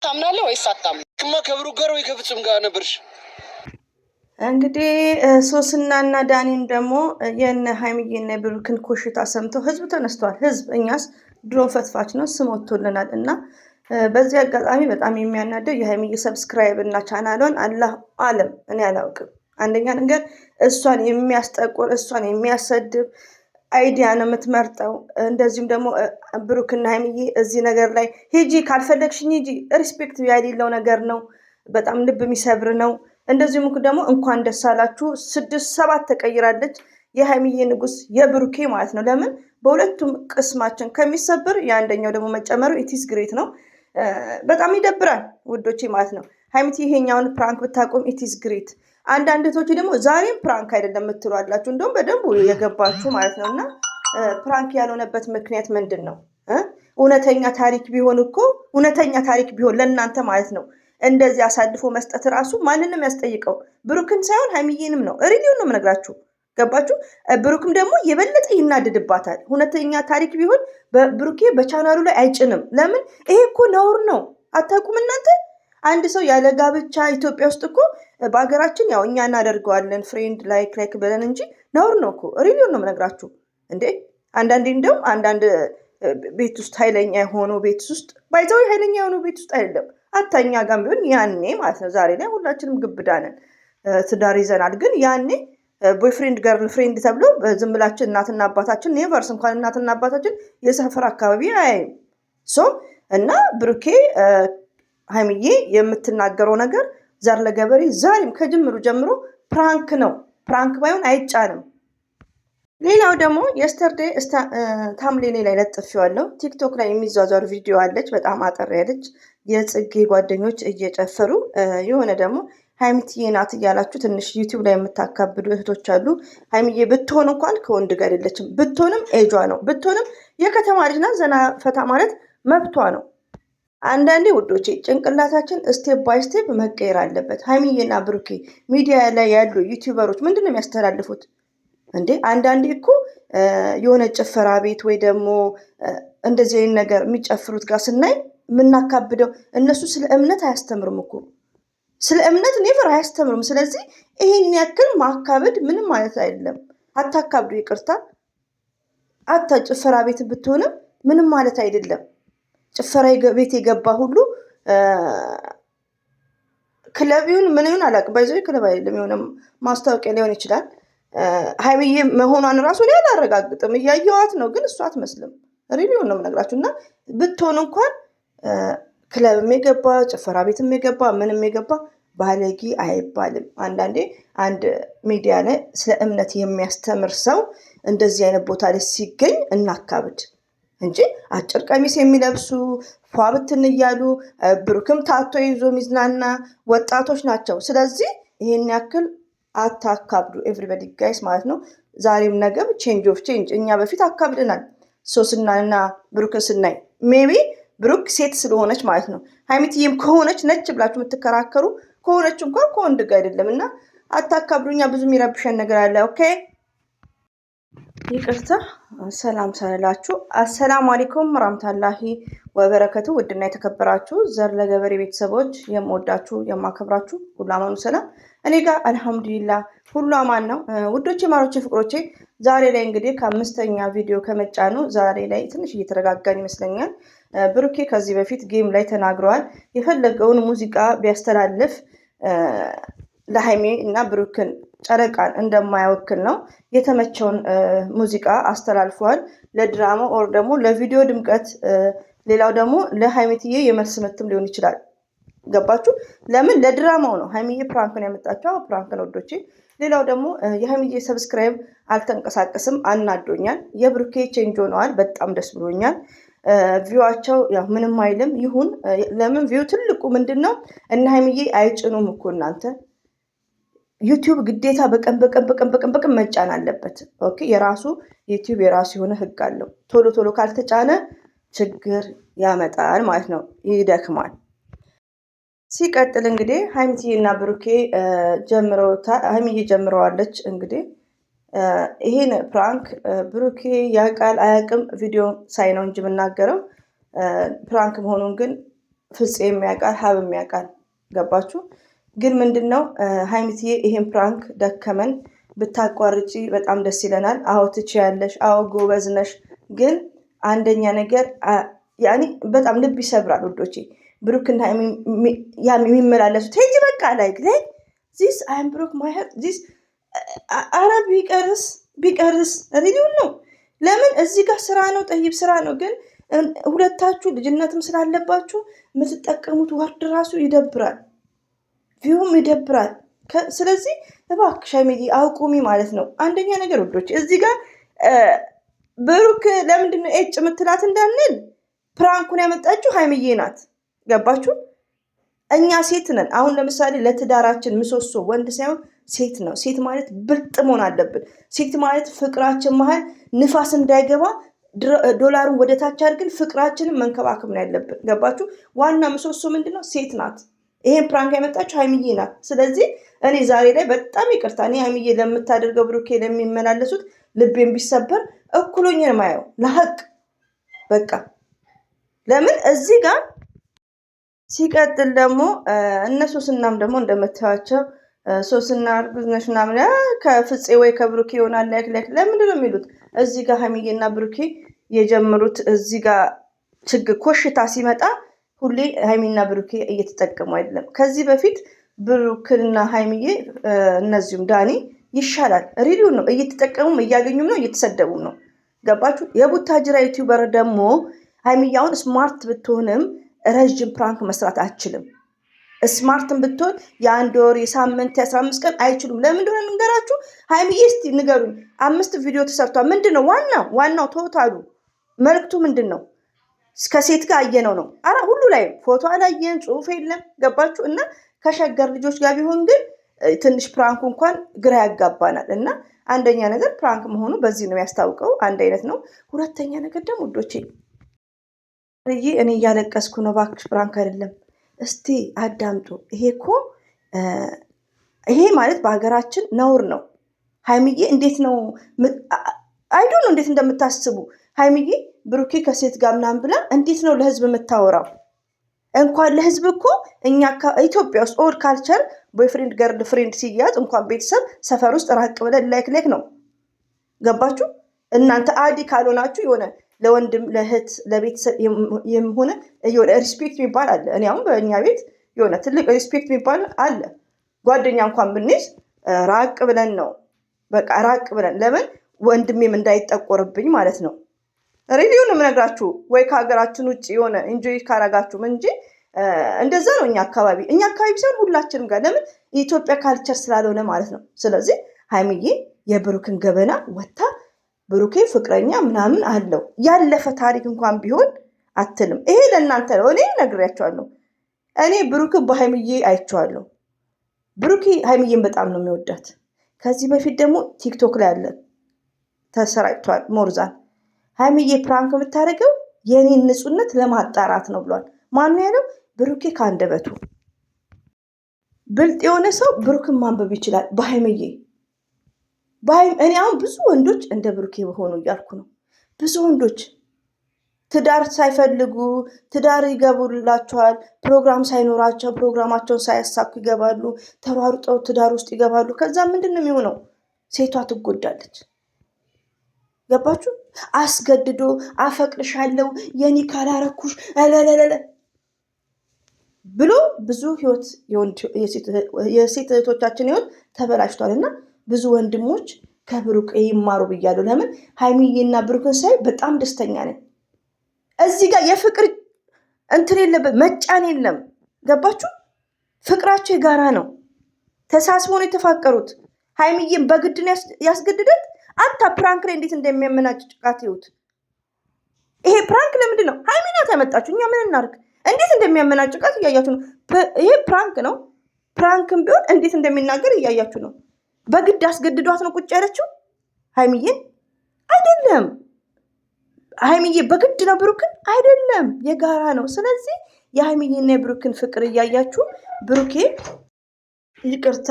ታምናለህ ወይስ አታምንም? ከማ ከብሩ ጋር ወይ ከፍጹም ጋር ነበርሽ? እንግዲህ ሶስናና ዳኒም ደግሞ የነ ሀይሚዬና የብሩክን ኮሽታ ሰምተው ህዝብ ተነስቷል። ህዝብ እኛስ ድሮ ፈትፋች ነው ስም ወጥቶልናል። እና በዚህ አጋጣሚ በጣም የሚያናደው የሀይሚዬ ሰብስክራይብ እና ቻናሏን አላህ አለም እኔ አላውቅም። አንደኛ ነገር እሷን የሚያስጠቁር እሷን የሚያሰድብ አይዲያ ነው የምትመርጠው። እንደዚሁም ደግሞ ብሩክና ሀይሚዬ እዚህ ነገር ላይ ሂጂ ካልፈለግሽኝ ሂጂ ሪስፔክት ያሌለው ነገር ነው። በጣም ልብ የሚሰብር ነው። እንደዚሁም ደግሞ እንኳን ደስ አላችሁ 6-7 ተቀይራለች የሀይሚዬ ንጉስ የብሩኬ ማለት ነው። ለምን በሁለቱም ቅስማችን ከሚሰብር የአንደኛው ደግሞ መጨመሩ ኢቲስ ግሬት ነው። በጣም ይደብራል ውዶቼ ማለት ነው። ሀይሚቲ ይሄኛውን ፕራንክ ብታቆም ኢቲስ ግሬት። አንዳንድ እህቶች ደግሞ ዛሬም ፕራንክ አይደለም የምትሉ አላችሁ። እንደውም በደንብ የገባችሁ ማለት ነው። እና ፕራንክ ያልሆነበት ምክንያት ምንድን ነው? እውነተኛ ታሪክ ቢሆን እኮ እውነተኛ ታሪክ ቢሆን ለእናንተ ማለት ነው እንደዚህ አሳልፎ መስጠት ራሱ ማንንም ያስጠይቀው ብሩክን ሳይሆን ሀይሚዬንም ነው። ሪዲዮ ነው የምነግራችሁ። ገባችሁ? ብሩክም ደግሞ የበለጠ ይናደድባታል። እውነተኛ ታሪክ ቢሆን ብሩኬ በቻናሉ ላይ አይጭንም። ለምን? ይሄ እኮ ነውር ነው። አታውቁም እናንተ? አንድ ሰው ያለ ጋብቻ ኢትዮጵያ ውስጥ እኮ በሀገራችን ያው እኛ እናደርገዋለን ፍሬንድ ላይክ ብለን እንጂ ነውር ነው እኮ። ሪዲዮ ነው የምነግራችሁ እንዴ። አንዳንዴ እንደውም አንዳንድ ቤት ውስጥ ኃይለኛ የሆኑ ቤት ውስጥ ባይዛዊ ኃይለኛ የሆኑ ቤት ውስጥ አይደለም አታኛ ጋም ቢሆን ያኔ ማለት ነው። ዛሬ ላይ ሁላችንም ግብዳንን ትዳር ይዘናል። ግን ያኔ ቦይፍሬንድ ገርል ፍሬንድ ተብሎ ዝም ብላችን እናትና አባታችን ኔቨርስ እንኳን እናትና አባታችን የሰፈር አካባቢ አያይም። ሶ እና ብሩኬ ሀይሚዬ የምትናገረው ነገር ዘር ለገበሬ ዛሬም ከጅምሩ ጀምሮ ፕራንክ ነው። ፕራንክ ባይሆን አይጫንም። ሌላው ደግሞ የስተርዴ ታምሌኔ ላይ ለጥፌዋለሁ። ቲክቶክ ላይ የሚዟዟር ቪዲዮ አለች፣ በጣም አጠር ያለች የጽጌ ጓደኞች እየጨፈሩ የሆነ ደግሞ ሀይሚትዬ ናት እያላችሁ ትንሽ ዩቲዩብ ላይ የምታካብዱ እህቶች አሉ። ሀይሚዬ ብትሆን እንኳን ከወንድ ጋር የለችም። ብትሆንም ኤጇ ነው። ብትሆንም የከተማ ልጅ ናት። ዘና ፈታ ማለት መብቷ ነው። አንዳንዴ ውዶቼ ጭንቅላታችን ስቴፕ ባይ ስቴፕ መቀየር አለበት። ሀይሚዬና ብሩኬ ሚዲያ ላይ ያሉ ዩቲዩበሮች ምንድን ነው የሚያስተላልፉት እንዴ? አንዳንዴ እኮ የሆነ ጭፈራ ቤት ወይ ደግሞ እንደዚህ አይነት ነገር የሚጨፍሩት ጋር ስናይ የምናካብደው እነሱ ስለ እምነት አያስተምርም እኮ ስለ እምነት ኔቨር አያስተምርም። ስለዚህ ይሄን ያክል ማካበድ ምንም ማለት አይደለም። አታካብዱ፣ ይቅርታ። ጭፈራ ቤት ብትሆንም ምንም ማለት አይደለም። ጭፈራ ቤት የገባ ሁሉ ክለብ ይሁን ምን ይሁን አላውቅም። ባይዞ ክለብ አይደለም የሆነ ማስታወቂያ ሊሆን ይችላል። ሀይሚዬ መሆኗን ራሱ ላይ አላረጋግጥም። እያየዋት ነው፣ ግን እሷ አትመስልም። ሪሊዮን ነው የምነግራችሁ። እና ብትሆን እንኳን ክለብም የገባ ጭፈራ ቤትም የገባ ምንም የገባ ባለጌ አይባልም። አንዳንዴ አንድ ሚዲያ ላይ ስለ እምነት የሚያስተምር ሰው እንደዚህ አይነት ቦታ ላይ ሲገኝ እናካብድ እንጂ አጭር ቀሚስ የሚለብሱ ፏ ብትን እያሉ ብሩክም ታቶ ይዞ ሚዝናና ወጣቶች ናቸው። ስለዚህ ይሄን ያክል አታካብዱ። ኤቭሪበዲ ጋይስ ማለት ነው። ዛሬም ነገም ቼንጅ ኦፍ ቼንጅ። እኛ በፊት አካብደናል። ሶስናና ብሩክን ስናይ ሜቢ ብሩክ ሴት ስለሆነች ማለት ነው። ሀይሚትዬም ከሆነች ነች ብላችሁ የምትከራከሩ ከሆነች እንኳን ከወንድ ጋር አይደለም። እና አታካብዱ። እኛ ብዙ የሚረብሸን ነገር አለ። ኦኬ ይቅርታ። ሰላም ሳላችሁ አሰላሙ አለይኩም ወራህመቱላሂ ወበረከቱ። ውድና የተከበራችሁ ዘር ለገበሬ ቤተሰቦች የምወዳችሁ የማከብራችሁ ሁሉ አማኑ ሰላም፣ እኔ ጋር አልሐምዱሊላህ ሁሉ አማን ነው። ውዶቼ ማሮቼ ፍቅሮቼ ዛሬ ላይ እንግዲህ ከ5ኛ ቪዲዮ ከመጫኑ ዛሬ ላይ ትንሽ እየተረጋጋን ይመስለኛል። ብሩኬ ከዚህ በፊት ጌም ላይ ተናግረዋል። የፈለገውን ሙዚቃ ቢያስተላልፍ ለሀይሜ እና ብሩክን ጨረቃን እንደማይወክል ነው። የተመቸውን ሙዚቃ አስተላልፈዋል። ለድራማ ኦር ደግሞ ለቪዲዮ ድምቀት፣ ሌላው ደግሞ ለሀይሜትዬ የመልስ ምትም ሊሆን ይችላል። ገባችሁ? ለምን ለድራማው ነው። ሀይሚዬ ፕራንክ ነው ያመጣቸው። ፕራንክ ነው ወዶቼ። ሌላው ደግሞ የሀይሚዬ ሰብስክራይብ አልተንቀሳቀስም፣ አናዶኛል። የብሩኬ ቼንጅ ሆነዋል፣ በጣም ደስ ብሎኛል። ቪዋቸው ያው ምንም አይልም ይሁን። ለምን ቪው ትልቁ ምንድን ነው? እና ሀይሚዬ አይጭኑም እኮ እናንተ። ዩቲዩብ ግዴታ በቀን መጫን አለበት። ኦኬ የራሱ ዩቲዩብ የራሱ የሆነ ህግ አለው። ቶሎ ቶሎ ካልተጫነ ችግር ያመጣል ማለት ነው፣ ይደክማል። ሲቀጥል እንግዲህ ሀይሚትዬ እና ብሩኬ ሀይሚዬ ጀምረዋለች። እንግዲህ ይሄን ፕራንክ ብሩኬ ያውቃል አያውቅም ቪዲዮ ሳይ ነው እንጂ የምናገረው ፕራንክ መሆኑን ግን ፍፄ የሚያውቃል፣ ሀብ የሚያውቃል። ገባችሁ? ግን ምንድነው ሀይሚትዬ ይሄን ፕራንክ ደከመን ብታቋርጪ በጣም ደስ ይለናል። አዎ ትችያለሽ፣ አዎ ጎበዝ ነሽ። ግን አንደኛ ነገር ያኔ በጣም ልብ ይሰብራል ውዶቼ። ብሩክና የሚመላለሱት ሄጂ በቃ ላይ ዚስ አይም ብሩክ ማይ ሄርት ዚስ አረ ቢቀርስ ሪሊውን ነው። ለምን እዚህ ጋር ስራ ነው፣ ጠይብ ስራ ነው። ግን ሁለታችሁ ልጅነትም ስላለባችሁ የምትጠቀሙት ወርድ ራሱ ይደብራል፣ ቪውም ይደብራል። ስለዚህ እባክሽ ሀይሚዬ አቁሚ ማለት ነው። አንደኛ ነገር ውዶች እዚህ ጋር ብሩክ ለምንድነው ኤጭ የምትላት እንዳንል ፕራንኩን ያመጣችሁ ሀይሚዬ ናት። ገባችሁ? እኛ ሴት ነን። አሁን ለምሳሌ ለትዳራችን ምሰሶ ወንድ ሳይሆን ሴት ነው። ሴት ማለት ብልጥ መሆን አለብን። ሴት ማለት ፍቅራችን መሀል ንፋስ እንዳይገባ ዶላሩን ወደ ታች አድርገን ፍቅራችንን መንከባከብ ነው ያለብን። ገባችሁ? ዋና ምሰሶ ምንድነው? ሴት ናት። ይሄን ፕራንክ ያመጣችሁ ሀይሚዬ ናት። ስለዚህ እኔ ዛሬ ላይ በጣም ይቅርታ፣ እኔ ሀይሚዬ ለምታደርገው ብሩኬ ለሚመላለሱት ልቤን ቢሰበር እኩሎኝ ነው ማየው ለሀቅ በቃ ለምን እዚህ ጋር ሲቀጥል ደግሞ እነሱ ስናም ደግሞ እንደምታዩቸው ሶስና እርጉዝ ነሽ ምናምን ከፍፄ ወይ ከብሩኬ ይሆናል ላይክ ለምንድን ነው የሚሉት? እዚህ ጋር ሀይሚዬና ብሩኬ የጀመሩት እዚህ ጋር ችግር ኮሽታ ሲመጣ ሁሌ ሀይሚና ብሩኬ እየተጠቀሙ አይደለም። ከዚህ በፊት ብሩክና ሀይሚዬ እነዚሁም ዳኒ ይሻላል። ሪዲዮ ነው እየተጠቀሙም እያገኙም ነው እየተሰደቡም ነው። ገባችሁ? የቡታጅራ ዩቲዩበር ደግሞ ሀይሚያውን ስማርት ብትሆንም ረዥም ፕራንክ መስራት አችልም። ስማርትን ብትሆን የአንድ ወር የሳምንት የ15 ቀን አይችሉም። ለምን እንደሆነ ንገራችሁ። ሀይሚዬ እስቲ ንገሩኝ። 5 ቪዲዮ ተሰርቷል። ምንድን ነው ዋናው ቶታሉ መልክቱ ምንድን ነው? ከሴት ጋር አየነው ነው። አራ ሁሉ ላይ ፎቶ አላየን፣ ጽሁፍ የለም። ገባችሁ? እና ከሸገር ልጆች ጋር ቢሆን ግን ትንሽ ፕራንኩ እንኳን ግራ ያጋባናል። እና አንደኛ ነገር ፕራንክ መሆኑ በዚህ ነው ያስታውቀው። አንድ አይነት ነው። ሁለተኛ ነገር ደግሞ ውዶቼ እኔ እያለቀስኩ ነው፣ እባክሽ ፕራንክ አይደለም። እስቲ አዳምጡ። ይሄ ማለት በሀገራችን ነውር ነው። ሀይሚዬ እንዴት ነው አይዶ ነው እንዴት እንደምታስቡ ሀይሚዬ ብሩኬ ከሴት ጋር ምናምን ብላ እንዴት ነው ለህዝብ የምታወራው? እንኳን ለህዝብ እኮ እኛ ኢትዮጵያ ውስጥ ኦድ ካልቸር ቦይፍሬንድ ገርል ፍሬንድ ሲያዝ እንኳን ቤተሰብ ሰፈር ውስጥ ራቅ ብለን ላይክ ነው። ገባችሁ? እናንተ አዲ ካልሆናችሁ የሆነ ለወንድም ለእህት ለቤተሰብ የሆነ የሆነ ሪስፔክት የሚባል አለ። እኔ አሁን በእኛ ቤት የሆነ ትልቅ ሪስፔክት የሚባል አለ። ጓደኛ እንኳን ብንይዝ ራቅ ብለን ነው፣ በቃ ራቅ ብለን። ለምን ወንድሜም እንዳይጠቆርብኝ ማለት ነው። ሬዲዮ ነው የምነግራችሁ። ወይ ከሀገራችን ውጭ የሆነ ኢንጆይ ካረጋችሁም እንጂ እንደዛ ነው እኛ አካባቢ ሲሆን ሁላችንም ጋር። ለምን የኢትዮጵያ ካልቸር ስላልሆነ ማለት ነው። ስለዚህ ሀይሚዬ የብሩክን ገበና ወታ ብሩኬ ፍቅረኛ ምናምን አለው ያለፈ ታሪክ እንኳን ቢሆን አትልም። ይሄ ለእናንተ ነው። እኔ ነግሬያቸዋለሁ። እኔ ብሩክን በሀይሚዬ አይቼዋለሁ። ብሩኬ ሀይሚዬን በጣም ነው የሚወዳት። ከዚህ በፊት ደግሞ ቲክቶክ ላይ አለ ተሰራጭቷል። ሞርዛን ሀይሚዬ ፕራንክ የምታደርገው የኔን ንጹህነት ለማጣራት ነው ብሏል። ማን ያለው? ብሩኬ ከአንደበቱ። ብልጥ የሆነ ሰው ብሩክን ማንበብ ይችላል በሀይሚዬ። እኔ አሁን ብዙ ወንዶች እንደ ብሩኬ ሆኑ እያልኩ ነው። ብዙ ወንዶች ትዳር ሳይፈልጉ ትዳር ይገቡላቸዋል። ፕሮግራም ሳይኖራቸው ፕሮግራማቸውን ሳያሳኩ ይገባሉ። ተሯሩጠው ትዳር ውስጥ ይገባሉ። ከዛ ምንድን ነው የሚሆነው? ሴቷ ትጎዳለች። ገባችሁ? አስገድዶ አፈቅርሻለሁ የኔ ካላረኩሽ ለለለለ ብሎ ብዙ ህይወት የሴት እህቶቻችን ህይወት ተበላሽቷል። እና ብዙ ወንድሞች ከብሩክ ይማሩ ብያለሁ። ለምን ሀይሚዬና ብሩክን ሳይ በጣም ደስተኛ ነኝ። እዚህ ጋር የፍቅር እንትን የለበት መጫን የለም። ገባችሁ? ፍቅራቸው የጋራ ነው። ተሳስቦ ነው የተፋቀሩት። ሀይሚዬን በግድን ያስገድደት አታ ፕራንክ ላይ እንዴት እንደሚያመናጭቃት ይሁት። ይሄ ፕራንክ ለምንድን ነው? ሀይሚ ናት ያመጣችሁ። እኛ ምን እናድርግ? እንዴት እንደሚያመናጭቃት እያያችሁ ነው። ይሄ ፕራንክ ነው። ፕራንክም ቢሆን እንዴት እንደሚናገር እያያችሁ ነው። በግድ አስገድዷት ነው ቁጭ ያለችው ሀይሚዬን አይደለም። ሀይሚዬ በግድ ነው ብሩክን አይደለም፣ የጋራ ነው። ስለዚህ የሀይሚዬና የብሩክን ፍቅር እያያችሁ ብሩኬ ይቅርታ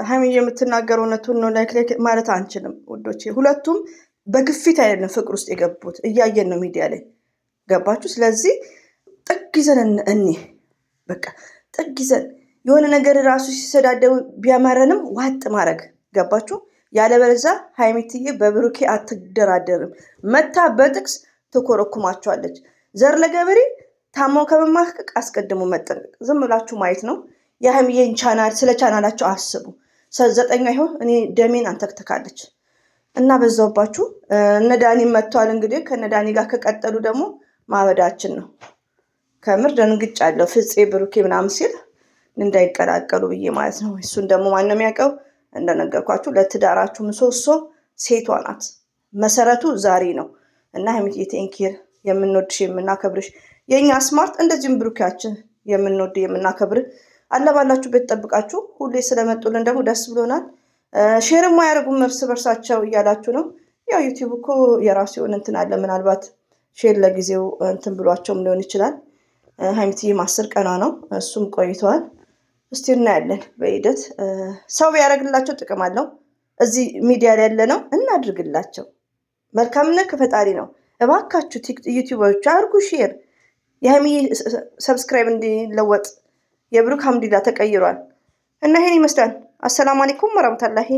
ሀይሚዬ የምትናገረው እውነቱን ነው ላይክ ማለት አንችልም ውዶቼ። ሁለቱም በግፊት አይደለም ፍቅር ውስጥ የገቡት፣ እያየን ነው ሚዲያ ላይ። ገባችሁ? ስለዚህ ጥግ ይዘን በቃ ጥግ ይዘን የሆነ ነገር ራሱ ሲሰዳደው ቢያመረንም ዋጥ ማድረግ ገባችሁ? ያለበለዚያ ሀይሚትዬ በብሩኬ አትደራደርም። መታ በጥቅስ ትኮረኩማቸዋለች። ዘር ለገበሬ ታማው ከመማቀቅ አስቀድሞ መጠንቀቅ። ዝም ብላችሁ ማየት ነው። የሀይሚዬን ቻናል ስለ ቻናላቸው አስቡ። 9 ይሆን እኔ ደሜን አንተክተካለች እና በዛውባችሁ። እነ ዳኒ መጥተዋል። እንግዲህ ከነ ዳኒ ጋር ከቀጠሉ ደግሞ ማበዳችን ነው። ከምር ደንግጫለሁ። ፍፄ ብሩኬ ምናምን ሲል እንዳይቀላቀሉ ብዬ ማለት ነው። እሱን ደግሞ ማነው የሚያውቀው? እንደነገርኳችሁ ለትዳራችሁ ምሰሶ ሴቷ ናት። መሰረቱ ዛሬ ነው እና ሀይሚዬ ቴንኪር የምንወድሽ የምናከብርሽ የኛ ስማርት እንደዚህም ብሩኬያችን የምንወድ የምናከብር አለባላችሁ ቤት ጠብቃችሁ ሁሌ ስለመጡልን ደግሞ ደስ ብሎናል። ሼር የማያደርጉም እርስ በርሳቸው እያላችሁ ነው። ያው ዩቲዩብ እኮ የራሱ የሆነ እንትን አለ። ምናልባት ሼር ለጊዜው እንትን ብሏቸውም ሊሆን ይችላል። ሀይሚትዬ 10 ቀኗ ነው፣ እሱም ቆይተዋል። እስቲ እናያለን በሂደት። ሰው ቢያደርግላቸው ጥቅም አለው። እዚህ ሚዲያ ላይ ያለ ነው እናድርግላቸው። መልካምነት ከፈጣሪ ነው። እባካችሁ ዩቲዩበሮች አድርጉ ሼር። የሀይሚዬ ሰብስክራይብ እንዲለወጥ የብሩክ ሀምዲላ ተቀይሯል እና ይሄን ይመስላል። አሰላሙ አለይኩም ወራህመቱላሂ